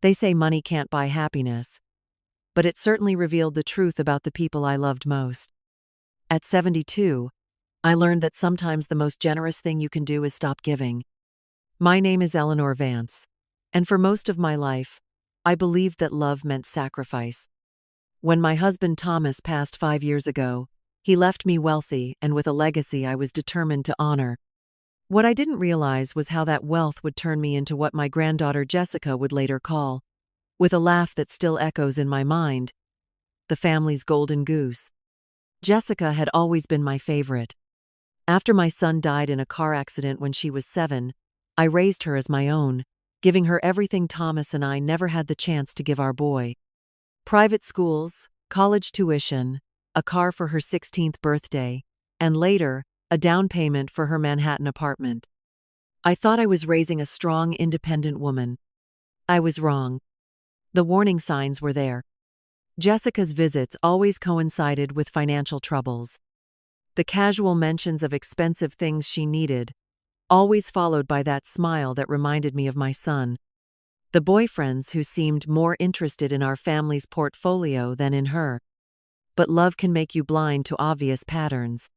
They say money can't buy happiness, but it certainly revealed the truth about the people I loved most. At 72, I learned that sometimes the most generous thing you can do is stop giving. My name is Eleanor Vance, and for most of my life, I believed that love meant sacrifice. When my husband Thomas passed 5 years ago, he left me wealthy and with a legacy I was determined to honor. What I didn't realize was how that wealth would turn me into what my granddaughter Jessica would later call, with a laugh that still echoes in my mind, the family's golden goose. Jessica had always been my favorite. After my son died in a car accident when she was 7, I raised her as my own, giving her everything Thomas and I never had the chance to give our boy. Private schools, college tuition, a car for her 16th birthday, and later, a down payment for her Manhattan apartment. I thought I was raising a strong, independent woman. I was wrong. The warning signs were there. Jessica's visits always coincided with financial troubles. The casual mentions of expensive things she needed, always followed by that smile that reminded me of my son. The boyfriends who seemed more interested in our family's portfolio than in her. But love can make you blind to obvious patterns.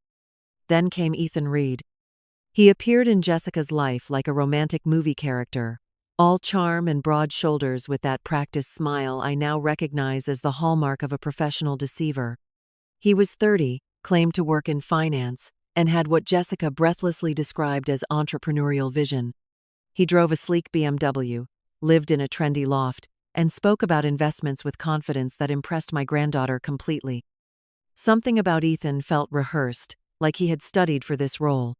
Then came Ethan Reed. He appeared in Jessica's life like a romantic movie character, all charm and broad shoulders with that practiced smile I now recognize as the hallmark of a professional deceiver. He was 30, claimed to work in finance, and had what Jessica breathlessly described as entrepreneurial vision. He drove a sleek BMW, lived in a trendy loft, and spoke about investments with confidence that impressed my granddaughter completely. Something about Ethan felt rehearsed, like he had studied for this role.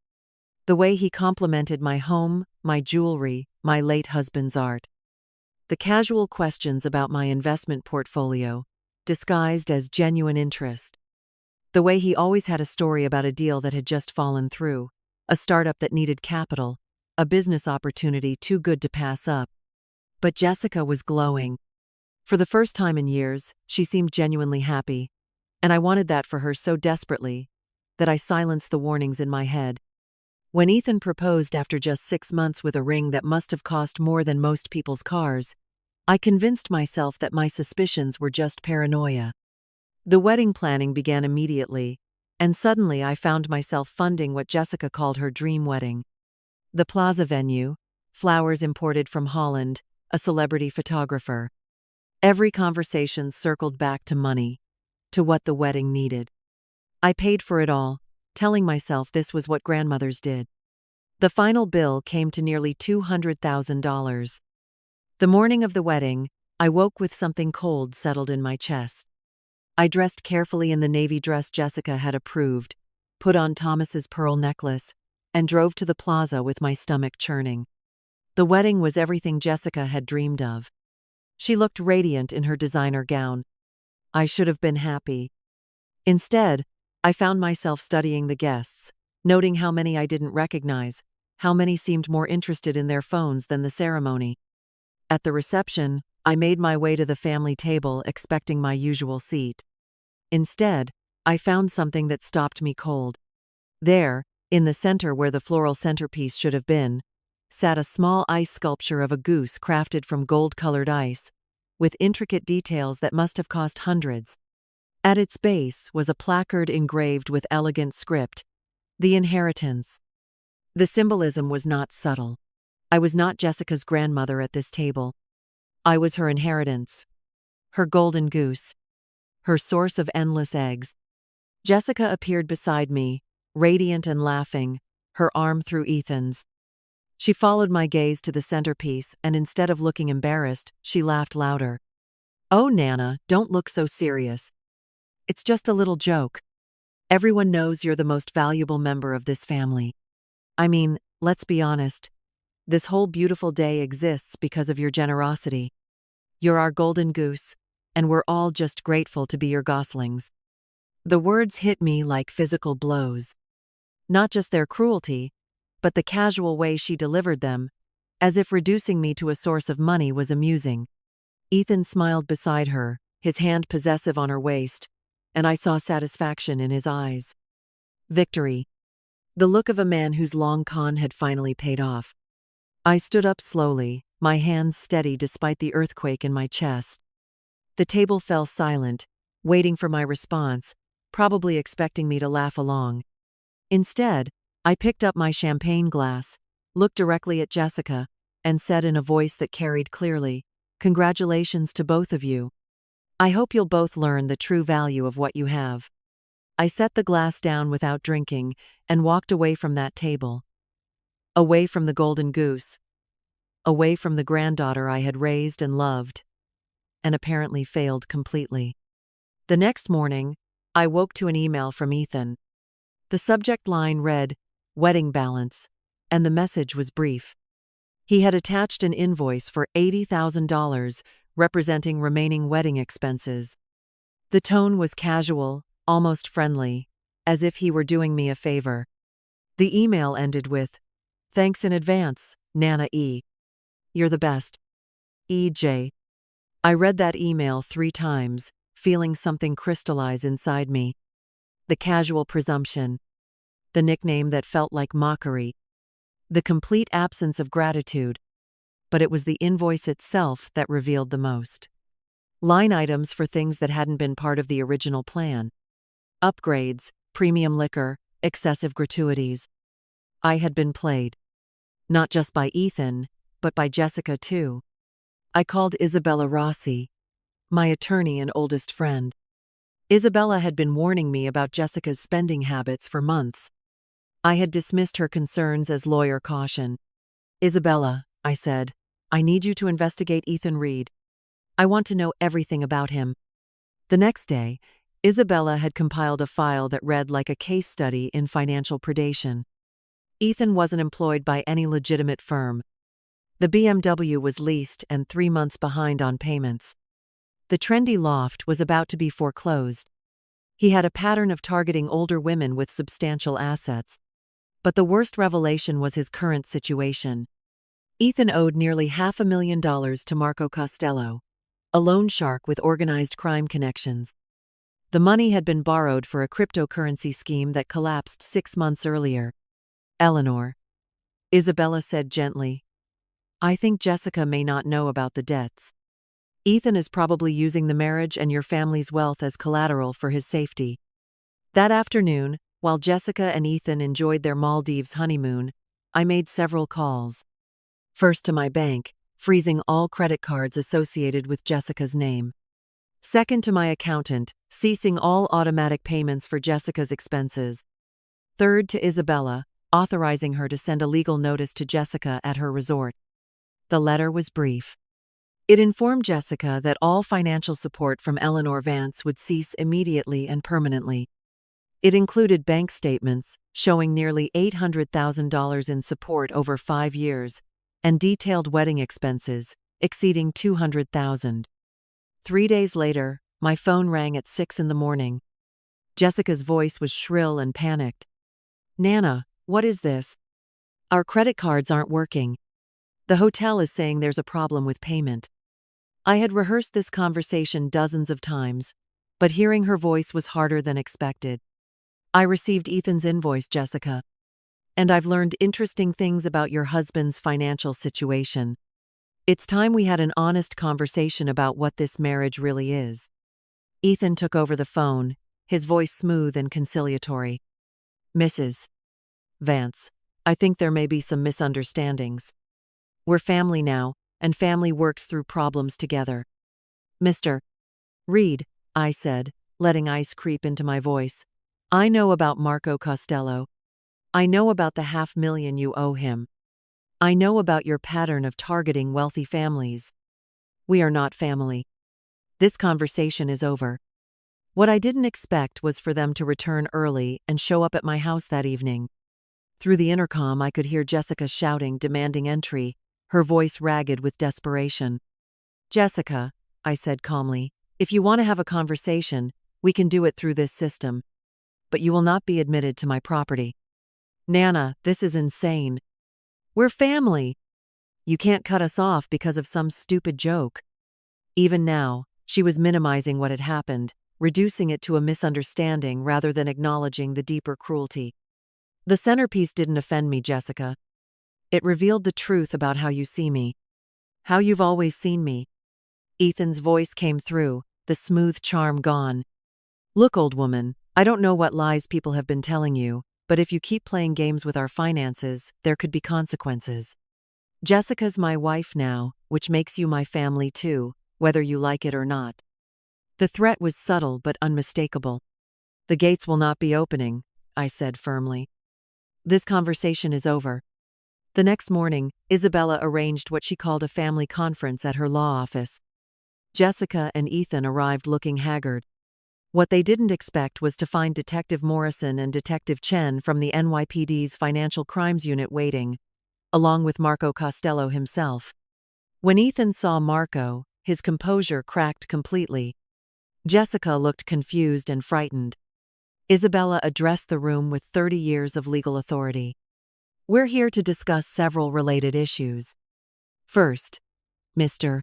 The way he complimented my home, my jewelry, my late husband's art. The casual questions about my investment portfolio, disguised as genuine interest. The way he always had a story about a deal that had just fallen through, a startup that needed capital, a business opportunity too good to pass up. But Jessica was glowing. For the first time in years, she seemed genuinely happy, and I wanted that for her so desperately that I silenced the warnings in my head. When Ethan proposed after just 6 months with a ring that must have cost more than most people's cars, I convinced myself that my suspicions were just paranoia. The wedding planning began immediately, and suddenly I found myself funding what Jessica called her dream wedding. The plaza venue, flowers imported from Holland, a celebrity photographer. Every conversation circled back to money, to what the wedding needed. I paid for it all, telling myself this was what grandmothers did. The final bill came to nearly $200,000. The morning of the wedding, I woke with something cold settled in my chest. I dressed carefully in the navy dress Jessica had approved, put on Thomas's pearl necklace, and drove to the plaza with my stomach churning. The wedding was everything Jessica had dreamed of. She looked radiant in her designer gown. I should have been happy. Instead, I found myself studying the guests, noting how many I didn't recognize, how many seemed more interested in their phones than the ceremony. At the reception, I made my way to the family table expecting my usual seat. Instead, I found something that stopped me cold. There, in the center where the floral centerpiece should have been, sat a small ice sculpture of a goose crafted from gold-colored ice, with intricate details that must have cost hundreds. At its base was a placard engraved with elegant script, "The Inheritance." The symbolism was not subtle. I was not Jessica's grandmother at this table. I was her inheritance, her golden goose, her source of endless eggs. Jessica appeared beside me, radiant and laughing, her arm through Ethan's. She followed my gaze to the centerpiece, and instead of looking embarrassed, she laughed louder. "Oh, Nana, don't look so serious. It's just a little joke. Everyone knows you're the most valuable member of this family. I mean, let's be honest. This whole beautiful day exists because of your generosity. You're our golden goose, and we're all just grateful to be your goslings." The words hit me like physical blows. Not just their cruelty, but the casual way she delivered them, as if reducing me to a source of money was amusing. Ethan smiled beside her, his hand possessive on her waist, and I saw satisfaction in his eyes. Victory. The look of a man whose long con had finally paid off. I stood up slowly, my hands steady despite the earthquake in my chest. The table fell silent, waiting for my response, probably expecting me to laugh along. Instead, I picked up my champagne glass, looked directly at Jessica, and said in a voice that carried clearly, "Congratulations to both of you. I hope you'll both learn the true value of what you have." I set the glass down without drinking and walked away from that table. Away from the golden goose. Away from the granddaughter I had raised and loved, and apparently failed completely. The next morning, I woke to an email from Ethan. The subject line read, "Wedding balance," and the message was brief. He had attached an invoice for $80,000, representing remaining wedding expenses. The tone was casual, almost friendly, as if he were doing me a favor. The email ended with, "Thanks in advance, Nana E. You're the best. E.J." I read that email 3 times, feeling something crystallize inside me. The casual presumption. The nickname that felt like mockery. The complete absence of gratitude. But it was the invoice itself that revealed the most. Line items for things that hadn't been part of the original plan. Upgrades, premium liquor, excessive gratuities. I had been played. Not just by Ethan, but by Jessica too. I called Isabella Rossi, my attorney and oldest friend. Isabella had been warning me about Jessica's spending habits for months. I had dismissed her concerns as lawyer caution. "Isabella," I said, "I need you to investigate Ethan Reed. I want to know everything about him." The next day, Isabella had compiled a file that read like a case study in financial predation. Ethan wasn't employed by any legitimate firm. The BMW was leased and 3 months behind on payments. The trendy loft was about to be foreclosed. He had a pattern of targeting older women with substantial assets. But the worst revelation was his current situation. Ethan owed nearly $500,000 to Marco Costello, a loan shark with organized crime connections. The money had been borrowed for a cryptocurrency scheme that collapsed 6 months earlier. "Eleanor," Isabella said gently, "I think Jessica may not know about the debts. Ethan is probably using the marriage and your family's wealth as collateral for his safety." That afternoon, while Jessica and Ethan enjoyed their Maldives honeymoon, I made several calls. First to my bank, freezing all credit cards associated with Jessica's name. Second to my accountant, ceasing all automatic payments for Jessica's expenses. Third to Isabella, authorizing her to send a legal notice to Jessica at her resort. The letter was brief. It informed Jessica that all financial support from Eleanor Vance would cease immediately and permanently. It included bank statements showing nearly $800,000 in support over 5 years and detailed wedding expenses exceeding $200,000. 3 days later, my phone rang at 6 in the morning. Jessica's voice was shrill and panicked. "Nana, what is this? Our credit cards aren't working. The hotel is saying there's a problem with payment." I had rehearsed this conversation dozens of times, but hearing her voice was harder than expected. "I received Ethan's invoice, Jessica. And I've learned interesting things about your husband's financial situation. It's time we had an honest conversation about what this marriage really is." Ethan took over the phone, his voice smooth and conciliatory. "Mrs. Vance, I think there may be some misunderstandings. We're family now, and family works through problems together." "Mr. Reed," I said, letting ice creep into my voice, "I know about Marco Costello. I know about the $500,000 you owe him. I know about your pattern of targeting wealthy families. We are not family. This conversation is over." What I didn't expect was for them to return early and show up at my house that evening. Through the intercom, I could hear Jessica shouting, demanding entry, her voice ragged with desperation. "Jessica," I said calmly, "if you want to have a conversation, we can do it through this system. But you will not be admitted to my property." "Nana, this is insane. We're family. You can't cut us off because of some stupid joke." Even now, she was minimizing what had happened, reducing it to a misunderstanding rather than acknowledging the deeper cruelty. "The centerpiece didn't offend me, Jessica. It revealed the truth about how you see me. How you've always seen me. Ethan's voice came through, the smooth charm gone. Look, old woman, I don't know what lies people have been telling you, but if you keep playing games with our finances, there could be consequences. Jessica's my wife now, which makes you my family too, whether you like it or not. The threat was subtle but unmistakable. The gates will not be opening, I said firmly. This conversation is over. The next morning, Isabella arranged what she called a family conference at her law office. Jessica and Ethan arrived looking haggard. What they didn't expect was to find Detective Morrison and Detective Chen from the NYPD's Financial Crimes Unit waiting, along with Marco Costello himself. When Ethan saw Marco, his composure cracked completely. Jessica looked confused and frightened. Isabella addressed the room with 30 years of legal authority. We're here to discuss several related issues. First, Mr.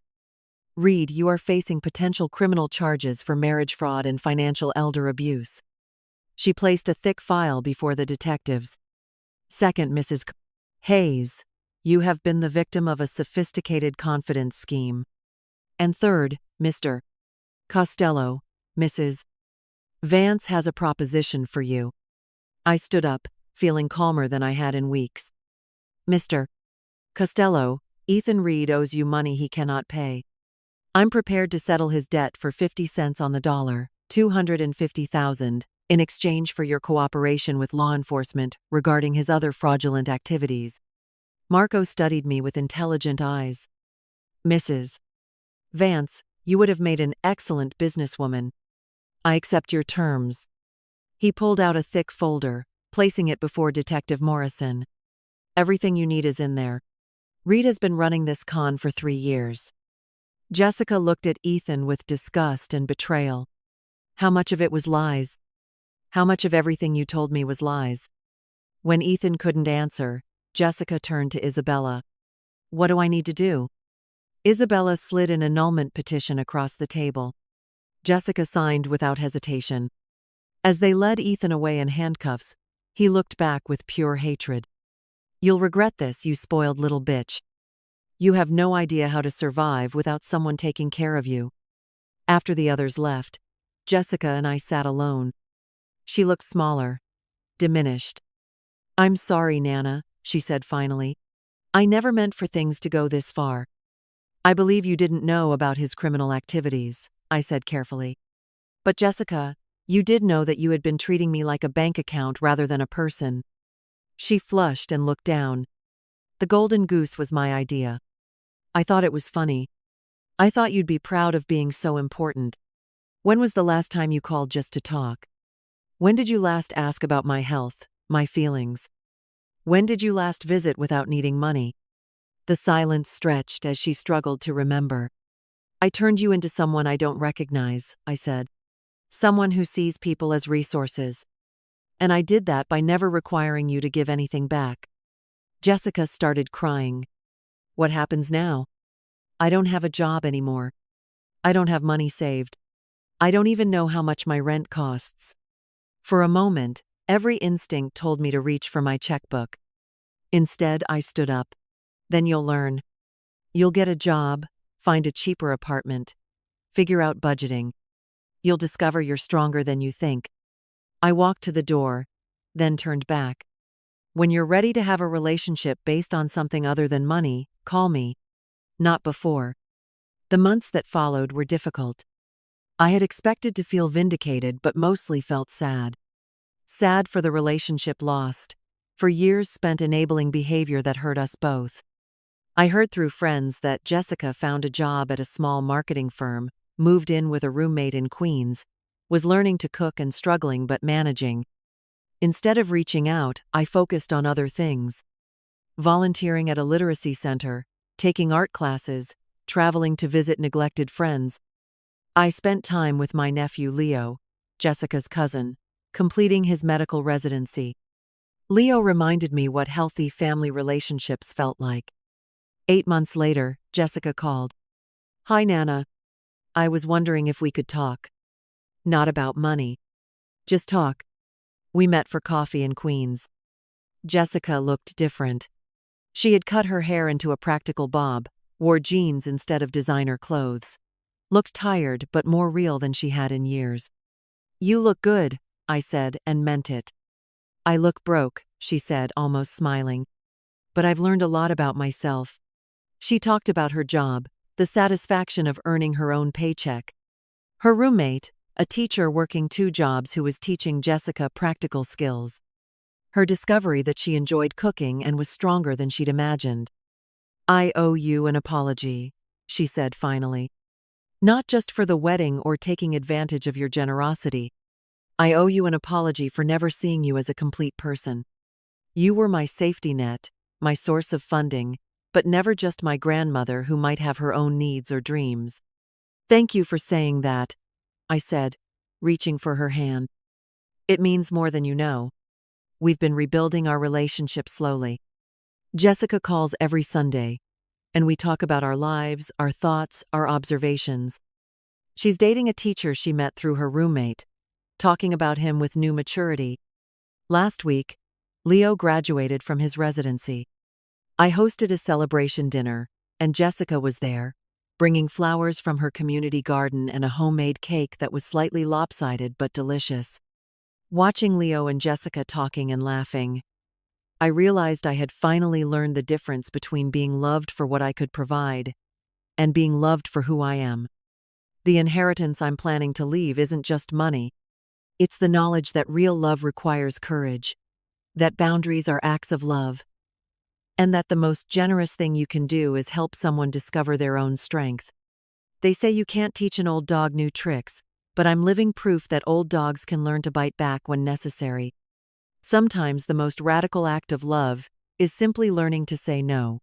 Reed, you are facing potential criminal charges for marriage fraud and financial elder abuse. She placed a thick file before the detectives. Second, Mrs. Hayes, you have been the victim of a sophisticated confidence scheme. And third, Mr. Costello, Mrs. Vance has a proposition for you. I stood up, feeling calmer than I had in weeks. Mr. Costello, Ethan Reed owes you money he cannot pay. I'm prepared to settle his debt for 50 cents on the dollar, $250,000, in exchange for your cooperation with law enforcement regarding his other fraudulent activities. Marco studied me with intelligent eyes. Mrs. Vance, you would have made an excellent businesswoman. I accept your terms. He pulled out a thick folder, placing it before Detective Morrison. Everything you need is in there. Reed has been running this con for 3 years. Jessica looked at Ethan with disgust and betrayal. How much of it was lies? How much of everything you told me was lies? When Ethan couldn't answer, Jessica turned to Isabella. What do I need to do? Isabella slid an annulment petition across the table. Jessica signed without hesitation. As they led Ethan away in handcuffs, he looked back with pure hatred. You'll regret this, you spoiled little bitch. You have no idea how to survive without someone taking care of you. After the others left, Jessica and I sat alone. She looked smaller, diminished. I'm sorry, Nana, she said finally. I never meant for things to go this far. I believe you didn't know about his criminal activities, I said carefully. But Jessica, you did know that you had been treating me like a bank account rather than a person. She flushed and looked down. The golden goose was my idea. I thought it was funny. I thought you'd be proud of being so important. When was the last time you called just to talk? When did you last ask about my health, my feelings? When did you last visit without needing money? The silence stretched as she struggled to remember. I turned you into someone I don't recognize, I said. Someone who sees people as resources. And I did that by never requiring you to give anything back. Jessica started crying. What happens now? I don't have a job anymore. I don't have money saved. I don't even know how much my rent costs. For a moment, every instinct told me to reach for my checkbook. Instead, I stood up. Then you'll learn. You'll get a job, find a cheaper apartment, figure out budgeting. You'll discover you're stronger than you think. I walked to the door, then turned back. When you're ready to have a relationship based on something other than money, call me. Not before. The months that followed were difficult. I had expected to feel vindicated but mostly felt sad. Sad for the relationship lost, for years spent enabling behavior that hurt us both. I heard through friends that Jessica found a job at a small marketing firm, moved in with a roommate in Queens, was learning to cook and struggling but managing. Instead of reaching out, I focused on other things. Volunteering at a literacy center, taking art classes, traveling to visit neglected friends. I spent time with my nephew Leo, Jessica's cousin, completing his medical residency. Leo reminded me what healthy family relationships felt like. 8 months later, Jessica called. Hi, Nana. I was wondering if we could talk. Not about money. Just talk. We met for coffee in Queens. Jessica looked different. She had cut her hair into a practical bob, wore jeans instead of designer clothes. Looked tired but more real than she had in years. "You look good," I said, and meant it. "I look broke," she said, almost smiling. "But I've learned a lot about myself." She talked about her job, the satisfaction of earning her own paycheck. Her roommate, a teacher working 2 jobs who was teaching Jessica practical skills. Her discovery that she enjoyed cooking and was stronger than she'd imagined. "I owe you an apology," she said finally. "Not just for the wedding or taking advantage of your generosity. I owe you an apology for never seeing you as a complete person. You were my safety net, my source of funding, but never just my grandmother who might have her own needs or dreams." "Thank you for saying that," I said, reaching for her hand. "It means more than you know. We've been rebuilding our relationship slowly. Jessica calls every Sunday, and we talk about our lives, our thoughts, our observations. She's dating a teacher she met through her roommate, talking about him with new maturity. Last week, Leo graduated from his residency. I hosted a celebration dinner, and Jessica was there, bringing flowers from her community garden and a homemade cake that was slightly lopsided but delicious. Watching Leo and Jessica talking and laughing, I realized I had finally learned the difference between being loved for what I could provide and being loved for who I am. The inheritance I'm planning to leave isn't just money. It's the knowledge that real love requires courage, that boundaries are acts of love, and that the most generous thing you can do is help someone discover their own strength. They say you can't teach an old dog new tricks, but I'm living proof that old dogs can learn to bite back when necessary. Sometimes the most radical act of love is simply learning to say no.